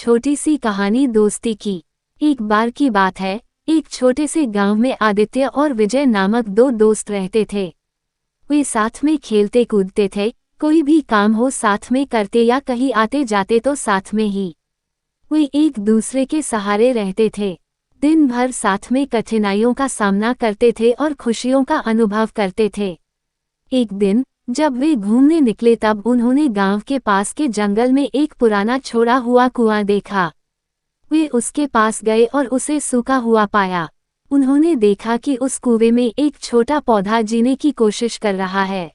छोटी सी कहानी दोस्ती की। एक बार की बात है, एक छोटे से गांव में आदित्य और विजय नामक दो दोस्त रहते थे। वे साथ में खेलते कूदते थे, कोई भी काम हो साथ में करते या कहीं आते जाते तो साथ में ही। वे एक दूसरे के सहारे रहते थे, दिन भर साथ में कठिनाइयों का सामना करते थे और खुशियों का अनुभव करते थे। एक दिन जब वे घूमने निकले तब उन्होंने गांव के पास के जंगल में एक पुराना छोड़ा हुआ कुआं देखा। वे उसके पास गए और उसे सूखा हुआ पाया। उन्होंने देखा कि उस कुएं में एक छोटा पौधा जीने की कोशिश कर रहा है।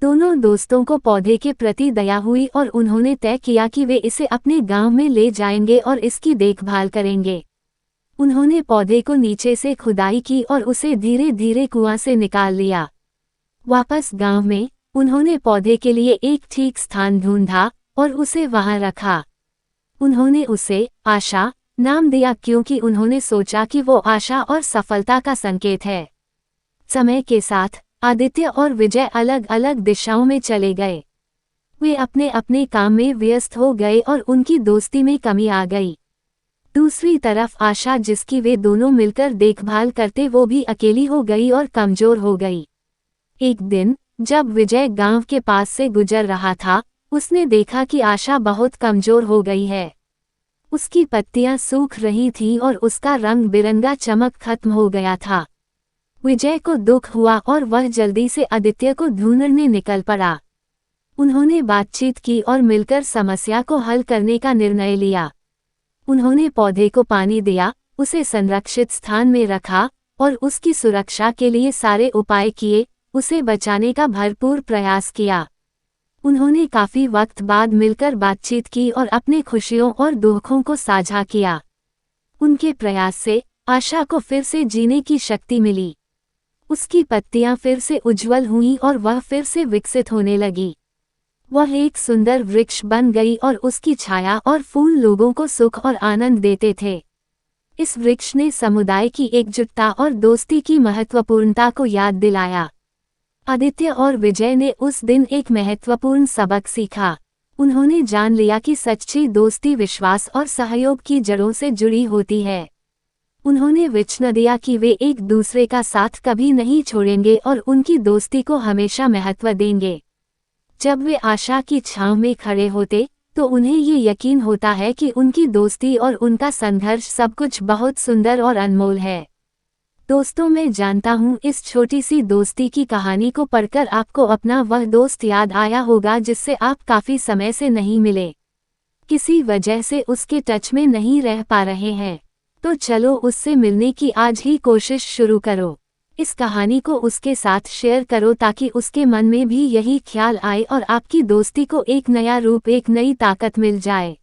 दोनों दोस्तों को पौधे के प्रति दया हुई और उन्होंने तय किया कि वे इसे अपने गांव में ले जाएंगे और इसकी देखभाल करेंगे। उन्होंने पौधे को नीचे से खुदाई की और उसे धीरे धीरे कुआं से निकाल लिया। वापस गांव में उन्होंने पौधे के लिए एक ठीक स्थान ढूंढा और उसे वहां रखा। उन्होंने उसे आशा नाम दिया क्योंकि उन्होंने सोचा कि वो आशा और सफलता का संकेत है। समय के साथ आदित्य और विजय अलग अलग दिशाओं में चले गए। वे अपने अपने काम में व्यस्त हो गए और उनकी दोस्ती में कमी आ गई। दूसरी तरफ आशा, जिसकी वे दोनों मिलकर देखभाल करते, वो भी अकेली हो गई और कमजोर हो गई। एक दिन जब विजय गांव के पास से गुजर रहा था, उसने देखा कि आशा बहुत कमजोर हो गई है। उसकी पत्तियां सूख रही थीं और उसका रंग बिरंगा चमक खत्म हो गया था। विजय को दुख हुआ और वह जल्दी से आदित्य को ढूंढने निकल पड़ा। उन्होंने बातचीत की और मिलकर समस्या को हल करने का निर्णय लिया। उन्होंने पौधे को पानी दिया, उसे संरक्षित स्थान में रखा और उसकी सुरक्षा के लिए सारे उपाय किए, उसे बचाने का भरपूर प्रयास किया। उन्होंने काफी वक्त बाद मिलकर बातचीत की और अपने खुशियों और दुखों को साझा किया। उनके प्रयास से आशा को फिर से जीने की शक्ति मिली। उसकी पत्तियां फिर से उज्जवल हुईं और वह फिर से विकसित होने लगी। वह एक सुंदर वृक्ष बन गई और उसकी छाया और फूल लोगों को सुख और आनंद देते थे। इस वृक्ष ने समुदाय की एकजुटता और दोस्ती की महत्वपूर्णता को याद दिलाया। आदित्य और विजय ने उस दिन एक महत्वपूर्ण सबक सीखा। उन्होंने जान लिया कि सच्ची दोस्ती विश्वास और सहयोग की जड़ों से जुड़ी होती है। उन्होंने वचन दिया कि वे एक दूसरे का साथ कभी नहीं छोड़ेंगे और उनकी दोस्ती को हमेशा महत्व देंगे। जब वे आशा की छांव में खड़े होते तो उन्हें ये यकीन होता है कि उनकी दोस्ती और उनका संघर्ष सब कुछ बहुत सुंदर और अनमोल है। दोस्तों, मैं जानता हूँ इस छोटी सी दोस्ती की कहानी को पढ़कर आपको अपना वह दोस्त याद आया होगा जिससे आप काफ़ी समय से नहीं मिले, किसी वजह से उसके टच में नहीं रह पा रहे हैं। तो चलो उससे मिलने की आज ही कोशिश शुरू करो। इस कहानी को उसके साथ शेयर करो ताकि उसके मन में भी यही ख्याल आए और आपकी दोस्ती को एक नया रूप, एक नई ताकत मिल जाए।